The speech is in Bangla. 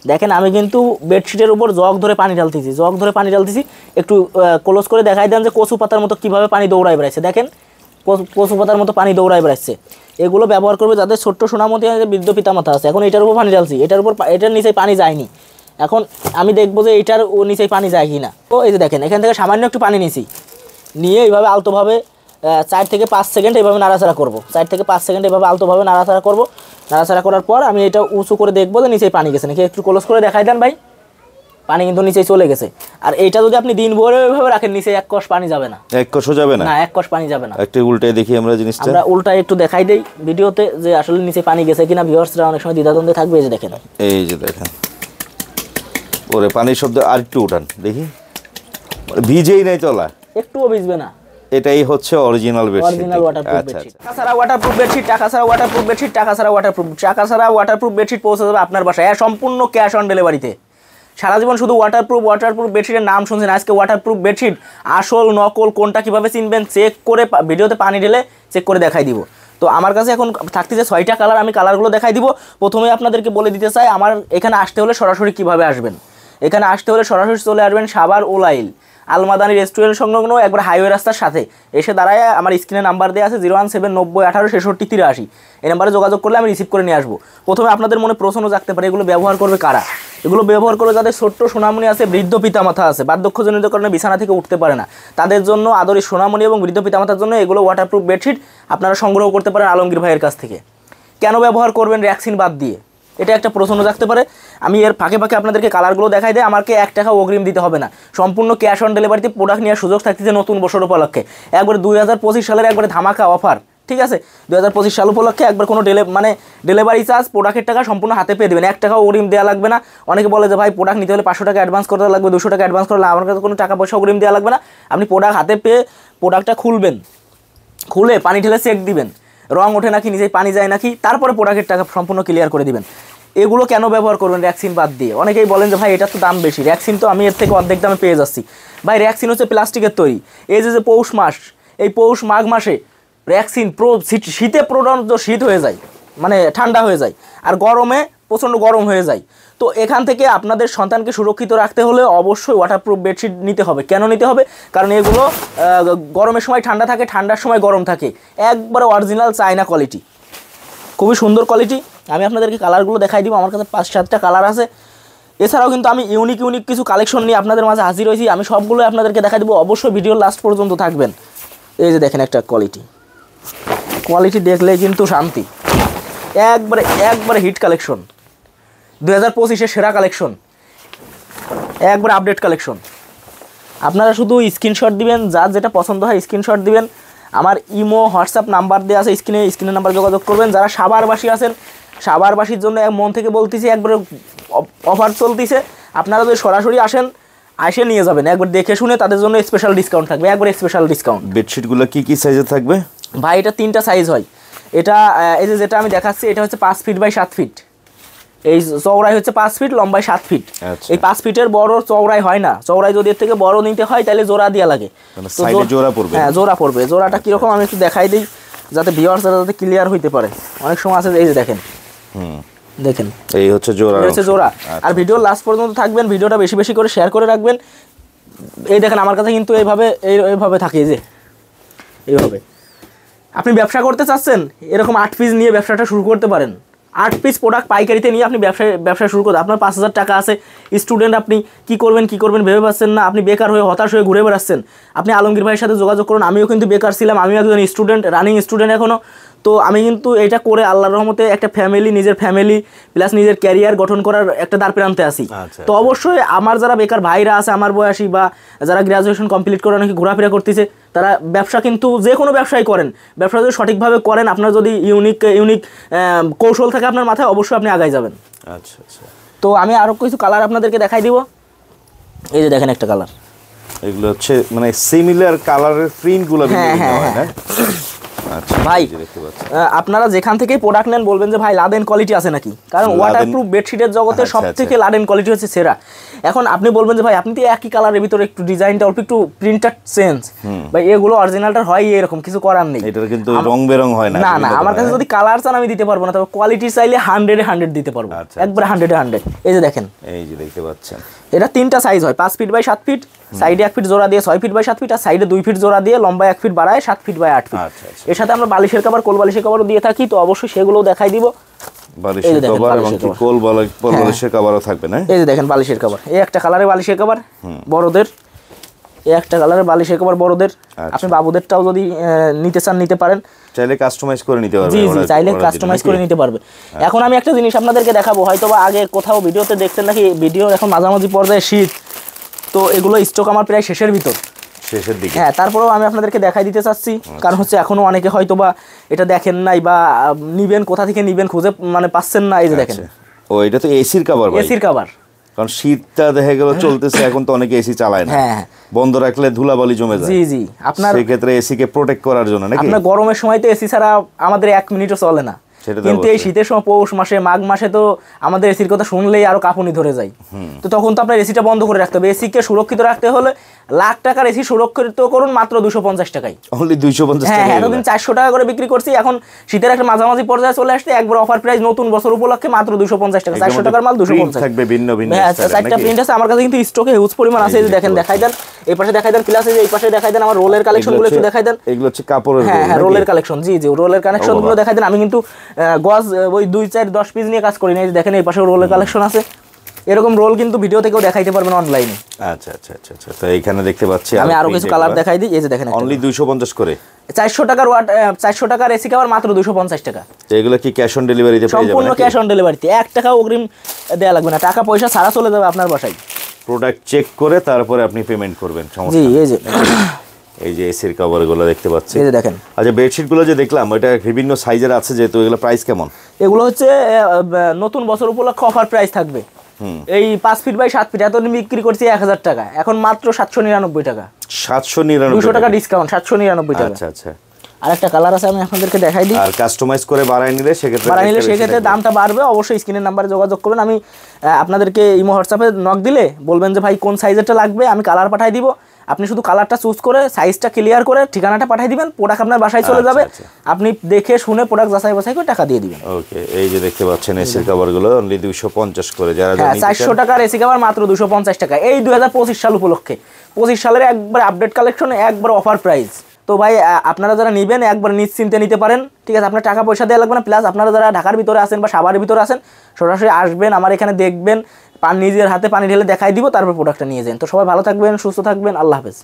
দেখেন আমি কিন্তু বেডশিটের উপর জগ ধরে পানি ঢালতেছি, একটু ক্লোজ করে দেখাই দেন যে কচু পাতার মতো কীভাবে পানি দৌড়ায় বেড়াচ্ছে। দেখেন কচু পাতার মতো পানি দৌড়ায় বেড়াচ্ছে। এগুলো ব্যবহার করবে যাদের ছোট্ট সোনামতি বৃদ্ধ পিতামাতা আছে। এখন এটার উপর পানি ঢালছি, এটার নিচে পানি যায়নি, এখন আমি দেখবো যে এটার নিচে পানি যায় কি না। তো এই যে দেখেন এখান থেকে সামান্য একটু পানি নিয়ে এইভাবে আলতোভাবে 4 থেকে 5 সেকেন্ড এইভাবে নাড়াচাড়া করবো, 4 থেকে 5 সেকেন্ড এইভাবে আলতোভাবে নাড়াচাড়া করবো। নাড়াচাড়া করার পর আমি এটা উঁচু করে দেখবো যে নিচে পানি গেছে নাকি। একটু ক্লোজ করে দেখাই দেন ভাই, পানি কিন্তু নিচে চলে গেছে। আর এইটা যদি আপনি দিন ভরে ওইভাবে রাখেন নিচে এক কষ পানি যাবে না, এক কষও যাবে না, না এক কষ পানি যাবে না। একটু উল্টাই দেখি আমরা জিনিসটা, আমরা উল্টায় একটু দেখাই দেই ভিডিওতে যে আসলে নিচে পানি গেছে কিনা। ভিউয়ার্সরা অনেক সময় দ্বিধাদ্বন্দ্বে থাকবে। এই যে দেখেন, এই যে দেখেন ওরে পানির শব্দ আর একটু উঠান দেখি, ভিজেই নাই তলা, একটুও ভিজবে না। এটাই হচ্ছে original bedsheet, original waterproof bedsheet. টাকা ছাড়া ওয়াটারপ্রুফ বেডশিট, টাকা ছাড়া ওয়াটারপ্রুফ বেডশিট, টাকা ছাড়া ওয়াটারপ্রুফ বেডশিট পৌঁছে যাবে আপনার বাসায় সম্পূর্ণ ক্যাশ অন ডেলিভারিতে। সারা জীবন শুধু ওয়াটারপ্রুফ বেডশিটের নাম শুনছেন, আজকে ওয়াটারপ্রুফ বেডশিট আসল নকল কোনটা কিভাবে চিনবেন চেক করে ভিডিওতে পানি ঢেলে চেক করে দেখাই দিব। তো আমার কাছে এখন থাকতেছে 6টা কালার, আমি কালারগুলো দেখাই দিব। প্রথমে আপনাদেরকে বলে দিতে চাই আমার এখানে আসতে হলে সরাসরি কিভাবে আসবেন। এখানে আসতে হলে সরাসরি চলে আসবেন সাভার ওলাইল আলমাদানি রেস্টুরেন্ট সংলগ্ন একবার হাইওয়ে রাস্তার সাথে এসে দাঁড়ায়। আমার স্ক্রিনে নাম্বার দেওয়া আছে 01790186663। এই নাম্বারে যোগাযোগ করলে আমি রিসিভ করে নিয়ে আসবো। প্রথমে আপনাদের মনে প্রশ্ন জাগতে পারে এগুলো ব্যবহার করবে কারা। এগুলো ব্যবহার করে যাদের ছোট্ট সোনামণি আছে, বৃদ্ধ পিতামাতা আছে, বার্ধক্যজনিত কারণে বিছানা থেকে উঠতে পারে না, তাদের জন্য আদরি সোনামণি এবং বৃদ্ধ পিতামাতার জন্য এগুলো ওয়াটারপ্রুফ বেডশিট আপনারা সংগ্রহ করতে পারেন আলমগীর ভাইয়ের কাছ থেকে। কেন ব্যবহার করবেন র্যাক্সিন বাদ দিয়ে, এটা একটা প্রশ্ন জাগতে পারে। আমি এর ফাঁকে ফাঁকে আপনাদেরকে কালারগুলো দেখাই দেয়। আমাকে 1 টাকা অগ্রিম দিতে হবে না, সম্পূর্ণ ক্যাশ অন ডেলিভারিতে প্রোডাক্ট নেওয়ার সুযোগ থাকতেছে নতুন বছর উপলক্ষে। একবার 2025 সালের একবারে ধামাকা অফার, ঠিক আছে। 2025 সাল উপলক্ষে একবার কোনো ডেলিভারি চার্জ প্রোডাক্টের টাকা সম্পূর্ণ হাতে পেয়ে দেবেন, 1 টাকা অগ্রিম দেওয়া লাগবে না। অনেকে বলে যে ভাই প্রোডাক্ট নিতে হলে 500 টাকা অ্যাডভান্স করতে লাগবে, 200 টাকা অ্যাডভান্স করলে আমার কাছে কোনো টাকা পয়সা অগ্রিম দেওয়া লাগবে না। আপনি প্রোডাক্ট হাতে পেয়ে প্রোডাক্টটা খুলে পানি ঢেলে চেক দিবেন, রং ওঠে নাকি, নিচে পানি যায় নাকি, তারপরে প্রোডাক্টের টাকা সম্পূর্ণ ক্লিয়ার করে দিবেন। এগুলো কেন ব্যবহার করবেন র্যাক্সিন বাদ দিয়ে। অনেকেই বলেন যে ভাই এটা তো দাম বেশি, র্যাক্সিন তো আমি এর থেকে অর্ধেক দামে পেয়ে যাচ্ছি। ভাই র্যাক্সিন হচ্ছে প্লাস্টিকের তৈরি। এই যে পৌষ মাস, এই পৌষ মাঘ মাসে র্যাক্সিন শীতে প্রচণ্ড শীত হয়ে যায়, মানে ঠান্ডা হয়ে যায়, আর গরমে প্রচণ্ড গরম হয়ে যায়। তো এখান থেকে আপনাদের সন্তানকে সুরক্ষিত রাখতে হলে অবশ্যই ওয়াটারপ্রুফ বেডশিট নিতে হবে। কেন নিতে হবে? কারণ এগুলো গরমের সময় ঠান্ডা থাকে, ঠান্ডার সময় গরম থাকে, একবারে অরিজিনাল চায়না কোয়ালিটি, খুবই সুন্দর কোয়ালিটি। আমি আপনাদেরকে কালারগুলো দেখাই দিব, আমার কাছে 5-7টা কালার আছে। এছাড়াও কিন্তু আমি ইউনিক কিছু কালেকশন নিয়ে আপনাদের মাঝে হাজির হয়েছি, আমি সবগুলো আপনাদেরকে দেখাই দেবো। অবশ্যই ভিডিও লাস্ট পর্যন্ত থাকবেন। এই যে দেখেন একটা কোয়ালিটি দেখলে কিন্তু শান্তি, একবারে হিট কালেকশন, 2025-এর সেরা কালেকশন, একবারে আপডেট কালেকশন। আপনারা শুধু স্ক্রিনশট দিবেন, যার যেটা পছন্দ হয় স্ক্রিনশট দিবেন। আমার ইমো হোয়াটসঅ্যাপ নাম্বার দেওয়া আছে স্ক্রিনে নাম্বার যোগাযোগ করবেন। যারা সাভারবাসী আছেন, সাভারবাসীর জন্য মন থেকে বলতেছি একবারে অফার চলতেছে। আপনারা যদি সরাসরি আসেন, এসে নিয়ে যাবেন, একবার দেখে শুনে তাদের জন্য স্পেশাল ডিসকাউন্ট থাকবে, একবার স্পেশাল ডিসকাউন্ট। বেডশিটগুলো কি সাইজে থাকবে ভাই? এটা 3টা সাইজ হয়। এটা এই যেটা আমি দেখাচ্ছি এটা হচ্ছে 5 ফিট বাই 7 ফিট। এই চওড়াই হচ্ছে 5 ফিট, লম্বাই 7 ফিট। এই 5 ফিটের বড় চওড়াই হয় না, চওড়াই যদি এর থেকে বড় নিতে হয় তাহলে জোড়া দেওয়া লাগে। হ্যাঁ, জোড়া পড়বে। জোড়াটা কীরকম আমি একটু দেখাই দিই যাতে ভিউয়ার্সরা যাতে ক্লিয়ার হইতে পারে। অনেক সময় আছে, এই যে দেখেন, এই হচ্ছে জোড়া। আর ভিডিও লাস্ট পর্যন্ত থাকবেন, ভিডিওটা বেশি বেশি করে শেয়ার করে রাখবেন। এই দেখেন আমার কাছে কিন্তু এইভাবে থাকে, এই যে এইভাবে। আপনি ব্যবসা করতে চাচ্ছেন, এরকম 8 পিস নিয়ে ব্যবসাটা শুরু করতে পারেন। 8 পিস প্রোডাক্ট পাইকারিতে নিয়ে আপনি ব্যবসা শুরু করতে, আপনার 5000 টাকা আছে, স্টুডেন্ট, আপনি কি করবেন ভেবে পাচ্ছেন না, আপনি বেকার হয়ে হতাশ হয়ে ঘুরে বেড়াচ্ছেন, আপনি আলমগীর ভাইয়ের সাথে যোগাযোগ করুন। আমিও কিন্তু বেকার ছিলাম, আমিও একজন স্টুডেন্ট, রানিং স্টুডেন্ট এখনও। তো আমি কিন্তু এটা করে আল্লাহর রহমতে একটা নিজের ফ্যামিলি প্লাস নিজের ক্যারিয়ার গঠন করার একটা দ্বার প্রান্তে আছি। তো অবশ্যই আমার যারা বেকার ভাইরা আছে, আমার বয়সী বা যারা গ্র্যাজুয়েশন কমপ্লিট করে অনেকে ঘোরাফেরা করতেছে, তারা ব্যবসা কিন্তু যে কোনো ব্যবসাই করেন, ব্যবসা যদি সঠিকভাবে করেন, আপনার যদি ইউনিক কৌশল থাকে আপনার মাথায়, অবশ্যই আপনি আগায় যাবেন। আচ্ছা। তো আমি আরও কিছু কালার আপনাদেরকে দেখাই দিব। এই যে দেখেন একটা কালার, এগুলো হচ্ছে মানে সিমিলার কালারের প্রিন্টগুলো বিভিন্ন হয় না? আচ্ছা ভাই এই যে দেখতে পাচ্ছি। আপনারা যেখান থেকেই প্রোডাক্ট নেন বলবেন যে ভাই লাদেন কোয়ালিটি আছে নাকি, কারণ লাদেন- ওয়াটারপ্রুফ বেডশিটের জগতে আচ্ছা, সব থেকে লাদেন কোয়ালিটি হচ্ছে সেরা। এখন আপনি বলবেন যে ভাই আপনি তো একই কালারের ভিতরে একটু ডিজাইনটা অল্প একটু প্রিন্টার চেঞ্জ, ভাই এগুলো অরিজিনালটা হয় এরকম, কিছু করার নেই। এটার কিন্তু রং বেরং হয় না না না, বিভিন্ন আমার কাছে ধরনের। যদি কালার চান আমি দিতে পারবো না, তবে কোয়ালিটি চাইলে 100-এ 100 দিতে পারবো, আচ্ছা, একবারে 100-এ 100। এই যে দেখেন, এই যে দেখতে পাচ্ছেন এটা 3টা সাইজ হয়, 5 ফিট বাই 7 ফিট, সাইডে 1 ফিট জোড়া দিয়ে 6 ফিট বাই 7 ফিট, আর সাইডে 2 ফিট জোড়া দিয়ে লম্বা 1 ফিট বাড়ায় 7 ফিট বাই 8 ফিট। আচ্ছা আচ্ছা। এর সাথে আমরা বালিশের কভার, কোল বালিশের কভারও দিয়ে থাকি, তো অবশ্যই সেগুলোও দেখাই দিব। এই বালিশের যে দেখেন, কভার এবং বালিশের কি cover। কোল বালিশের কভারও থাকবে না? এই যে দেখেন বালিশের কভার, এই একটা কালারের বালিশের কভার বড়দের, এই একটা কালারের বালিশের কভার বড়দের। আপনি বাবুদেরটাও যদি নিতে চান নিতে পারেন, চাইলে কাস্টমাইজ করে নিতে পারবে। জি জি, চাইলে কাস্টমাইজ করে নিতে পারবে। এখন আমি একটা জিনিস আপনাদেরকে দেখাবো, হয়তো বা আগে কোথাও ভিডিওতে দেখছেন নাকি, ভিডিও এখন মাঝামাঝি পর্যায়ে শীত, তো এগুলো স্টক আমার প্রায় শেষের ভিতর, শেষের দিকে। হ্যাঁ, তারপরেও আমি আপনাদেরকে দেখাই দিতে চাচ্ছি, কারণ হচ্ছে এখনো অনেকে হয়তো বা এটা দেখেন নাই বা নিবেন, কোথা থেকে নিবেন খুঁজে মানে পাচ্ছেন না। এই যে দেখেন, ও এটা তো এসির কভার ভাই। এসির কভার, কারণ শীতটা দেখা গেল চলতেছে, এখন তো অনেকে এসি চালায় না, হ্যাঁ। বন্ধ রাখলে ধুলাবালি জমে যায়। জি জি, আপনার সেই ক্ষেত্রে এসি কে প্রোটেক্ট করার জন্য নাকি? আপনার গরমের সময় তো এসি ছাড়া আমাদের 1 মিনিটও চলে না, সেটা তো কিন্তু এই অবশ্যই। শীতের সময় পৌষ মাসে মাঘ মাসে তো আমাদের এসির কথা শুনলেই আরো কাঁপুনি ধরে যায়। তো তখন তো আপনার এসিটা বন্ধ করে রাখতে হবে। এসিকে সুরক্ষিত রাখতে হলে লাখ টাকার এসি সুরক্ষিত করুন মাত্র 250 টাকায়। অনলি 250 হ্যাঁ টাকা। হ্যাঁ, এতদিন 400 টাকা করে বিক্রি করছি, এখন শীতের একটা মাঝামাঝি পর্যায়ে চলে আসছে, একবার অফার প্রাইস নতুন বছর উপলক্ষে মাত্র 250 টাকা। 400 টাকার মাল 250 থাকবে ভিন্ন ভিন্ন হ্যাঁ, স্টাইলের 4টা নাকি? প্রিন্ট আছে আমার কাছে, কিন্তু স্টকে হিউজ পরিমাণ আছে। এই যে দেখেন, দেখাই দেন, এই পাশে দেখাই দেন, প্লাস এই পাশে দেখাই দেন, আমার রোলের কালেকশনগুলো একটু দেখাই দেন। এগুলো হচ্ছে কাপড়ের হ্যাঁ roll হ্যাঁ, নাকি? রোলের কালেকশন, জি জি, রোলের কালেকশনগুলো দেখাই দেন। আমি কিন্তু গজ ওই 2-4-10 পিস নিয়ে কাজ করি না। এই যে দেখেন, এই পাশে রোলের কালেকশন আছে, এরকম রোল কিন্তু ভিডিও থেকেও দেখাইতে পারবেন অনলাইনে। আচ্ছা আচ্ছা আচ্ছা আচ্ছা। তো এইখানে দেখতে পাচ্ছি আমি আরো কিছু কালার দেখাই দিই। এই যে দেখেন, অনলি 250 করে। 400 টাকার 400 টাকার এসি কভার মাত্র 250 টাকা, তো এগুলো কি ক্যাশ অন ডেলিভারিতে পেয়ে যাবেন? সম্পূর্ণ ক্যাশ অন ডেলিভারিতে, 1 টাকাও অগ্রিম দেওয়া লাগবে না, টাকা পয়সা ছাড়া চলে যাবে আপনার বাসায়। প্রোডাক্ট চেক করে তারপরে আপনি পেমেন্ট করবেন, জি, সমস্যা নেই। এই যে এই যে এসির কভারগুলো দেখতে পাচ্ছি। এই যে দেখেন, আচ্ছা, বেডশিটগুলো যে দেখলাম এটা বিভিন্ন সাইজের আছে, যেহেতু এগুলো প্রাইস কেমন? এগুলো হচ্ছে নতুন বছর উপলক্ষে অফার প্রাইস থাকবে। এই 5 ফিট বাই 7 ফিট এতদিন বিক্রি করছি 1000 টাকা, এখন মাত্র 799 টাকা, 799 200 টাকা ডিসকাউন্ট, 799 টাকা। আচ্ছা আচ্ছা। আরেকটা কালার আছে, আমি আপনাদেরকে দেখাই দিই। আর কাস্টমাইজ করে বাড়ায় নিলে সেক্ষেত্রে বাড়া নিলে বেশি সেক্ষেত্রে থাকবে। দামটা বাড়বে। অবশ্যই স্ক্রিনের নাম্বারে যোগাযোগ করবেন। আমি আপনাদেরকে ইমো হোয়াটসঅ্যাপে নক দিলে বলবেন যে ভাই কোন সাইজেরটা লাগবে, আমি কালার পাঠাই দিব। আপনি শুধু কালারটা চুজ করে সাইজটা ক্লিয়ার করে ঠিকানাটা পাঠিয়ে দিবেন, প্রোডাক্ট আপনার বাসায় চলে আচ্ছা, যাবে। আচ্ছা। আপনি দেখে শুনে প্রোডাক্ট যাচাই বাছাই করে টাকা দিয়ে দিবেন। ওকে, এই যে দেখতে পাচ্ছেন এসির কভারগুলো অনলি 250 করে। যারা হ্যাঁ, নিতে 400 চান, টাকার এসি কভার মাত্র 250 টাকা, এই 2025 সাল উপলক্ষে। 25 সালের একবার আপডেট কালেকশন, একবার অফার প্রাইস। তো ভাই আপনারা যারা নেবেন একবার নিশ্চিন্তে নিতে পারেন, ঠিক আছে? আপনার টাকা পয়সা দেওয়া লাগবে না। প্লাস আপনারা যারা ঢাকার ভিতরে আছেন বা সাভারের ভিতরে আছেন, সরাসরি আসবেন, আমার এখানে দেখবেন, নিজের হাতে পানি ঢেলে দেখাই দিব, তারপর প্রোডাক্টটা নিয়ে যান। তো সবাই ভালো থাকবেন, সুস্থ থাকবেন, আল্লাহ হাফেজ।